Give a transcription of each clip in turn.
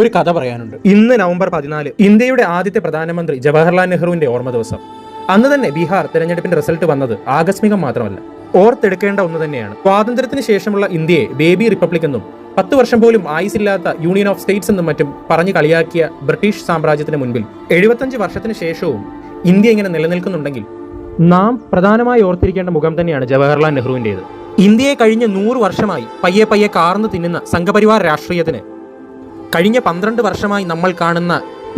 ഒരു കഥ പറയാനുണ്ട്. ഇന്ന് നവംബർ 14 ഇന്ത്യയുടെ ആദ്യത്തെ പ്രധാനമന്ത്രി ജവഹർലാൽ നെഹ്റുവിന്റെ ഓർമ്മ ദിവസം. അന്ന് തന്നെ ബീഹാർ തെരഞ്ഞെടുപ്പിന്റെ റിസൾട്ട് വന്നത് ആകസ്മികം മാത്രമല്ല, ഓർത്തെടുക്കേണ്ട ഒന്ന് തന്നെയാണ്. സ്വാതന്ത്ര്യത്തിന് ശേഷമുള്ള ഇന്ത്യയെ ബേബി റിപ്പബ്ലിക് എന്നും 10 വർഷം പോലും ആയുസില്ലാത്ത യൂണിയൻ ഓഫ് സ്റ്റേറ്റ്സ് എന്നും മറ്റും പറഞ്ഞു കളിയാക്കിയ ബ്രിട്ടീഷ് സാമ്രാജ്യത്തിന് മുൻപിൽ 75 വർഷത്തിന് ശേഷവും ഇന്ത്യ ഇങ്ങനെ നിലനിൽക്കുന്നുണ്ടെങ്കിൽ നാം പ്രധാനമായി ഓർത്തിരിക്കേണ്ട മുഖം തന്നെയാണ് ജവഹർലാൽ നെഹ്റുവിൻ്റേത്. ഇന്ത്യയെ കഴിഞ്ഞ 100 വർഷമായി പയ്യെ പയ്യെ കാർന്നു തിന്നുന്ന സംഘപരിവാർ രാഷ്ട്രീയത്തിന് കഴിഞ്ഞ 12 വർഷമായി നമ്മൾ കാണുന്ന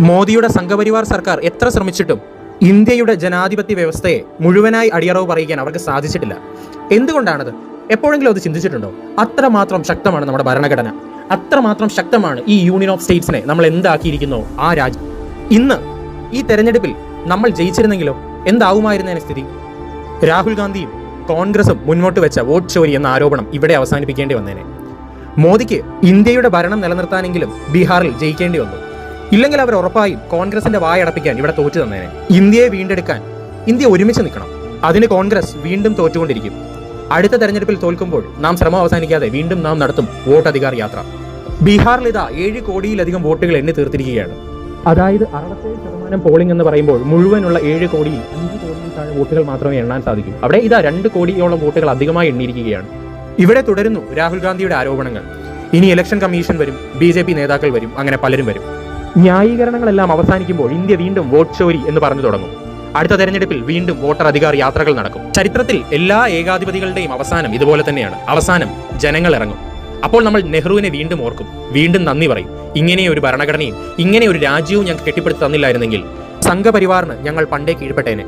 മോദിയുടെ സംഘപരിവാർ സർക്കാർ എത്ര ശ്രമിച്ചിട്ടും ഇന്ത്യയുടെ ജനാധിപത്യ വ്യവസ്ഥയെ മുഴുവനായി അടിയറവ് പറയിക്കാൻ അവർക്ക് സാധിച്ചിട്ടില്ല. എന്തുകൊണ്ടാണത്? എപ്പോഴെങ്കിലും അത് ചിന്തിച്ചിട്ടുണ്ടോ? അത്രമാത്രം ശക്തമാണ് നമ്മുടെ ഭരണഘടന, അത്രമാത്രം ശക്തമാണ് ഈ യൂണിയൻ ഓഫ് സ്റ്റേറ്റ്സിനെ നമ്മൾ എന്താക്കിയിരിക്കുന്നോ ആ രാജ്യം. ഇന്ന് ഈ തെരഞ്ഞെടുപ്പിൽ നമ്മൾ ജയിച്ചിരുന്നെങ്കിലോ എന്താവുമായിരുന്നതിന് സ്ഥിതി? രാഹുൽ ഗാന്ധിയും കോൺഗ്രസും മുന്നോട്ട് വെച്ച വോട്ട് ചോരി എന്ന ആരോപണം ഇവിടെ അവസാനിപ്പിക്കേണ്ടി വന്നേനെ. മോദിക്ക് ഇന്ത്യയുടെ ഭരണം നിലനിർത്താനെങ്കിലും ബീഹാറിൽ ജയിക്കേണ്ടി വന്നു. ഇല്ലെങ്കിൽ അവർ ഉറപ്പായും കോൺഗ്രസിന്റെ വായടപ്പിക്കാൻ ഇവിടെ തോറ്റു തന്നേനെ. ഇന്ത്യയെ വീണ്ടെടുക്കാൻ ഇന്ത്യ ഒരുമിച്ച് നിൽക്കണം. അതിന് കോൺഗ്രസ് വീണ്ടും തോറ്റുകൊണ്ടിരിക്കും. അടുത്ത തെരഞ്ഞെടുപ്പിൽ തോൽക്കുമ്പോൾ നാം ശ്രമം അവസാനിക്കാതെ വീണ്ടും നാം നടത്തും വോട്ടധികാർ യാത്ര. ബീഹാറിൽ ഇതാ 7 കോടിയിലധികം വോട്ടുകൾ എണ്ണി തീർത്തിരിക്കുകയാണ്. അതായത് 67% പോളിംഗ് എന്ന് പറയുമ്പോൾ മുഴുവനുള്ള 7 കോടിയിൽ 5 കോടിയിൽ താഴെ വോട്ടുകൾ മാത്രമേ എണ്ണാൻ സാധിക്കൂ. അവിടെ ഇതാ 2 കോടിയോളം വോട്ടുകൾ അധികമായി എണ്ണിയിരിക്കുകയാണ്. ഇവിടെ തുടരുന്നു രാഹുൽ ഗാന്ധിയുടെ ആരോപണങ്ങൾ. ഇനി ഇലക്ഷൻ കമ്മീഷൻ വരും, BJP നേതാക്കൾ വരും, അങ്ങനെ പലരും വരും. ന്യായീകരണങ്ങളെല്ലാം അവസാനിക്കുമ്പോൾ ഇന്ത്യ വീണ്ടും വോട്ട് ചോരി എന്ന് പറഞ്ഞു തുടങ്ങും. അടുത്ത തെരഞ്ഞെടുപ്പിൽ വീണ്ടും വോട്ടർ അധികാർ യാത്രകൾ നടക്കും. ചരിത്രത്തിൽ എല്ലാ ഏകാധിപതികളുടെയും അവസാനം ഇതുപോലെ തന്നെയാണ്. അവസാനം ജനങ്ങൾ ഇറങ്ങും. അപ്പോൾ നമ്മൾ നെഹ്റുവിനെ വീണ്ടും ഓർക്കും, വീണ്ടും നന്ദി പറയും. ഇങ്ങനെ ഒരു ഭരണഘടനയും ഇങ്ങനെ ഒരു രാജ്യവും ഞങ്ങൾക്ക് കെട്ടിപ്പടുത്തി തന്നില്ലായിരുന്നെങ്കിൽ സംഘപരിവാറിന് ഞങ്ങൾ പണ്ടേ കീഴ്പ്പെട്ടേനെ.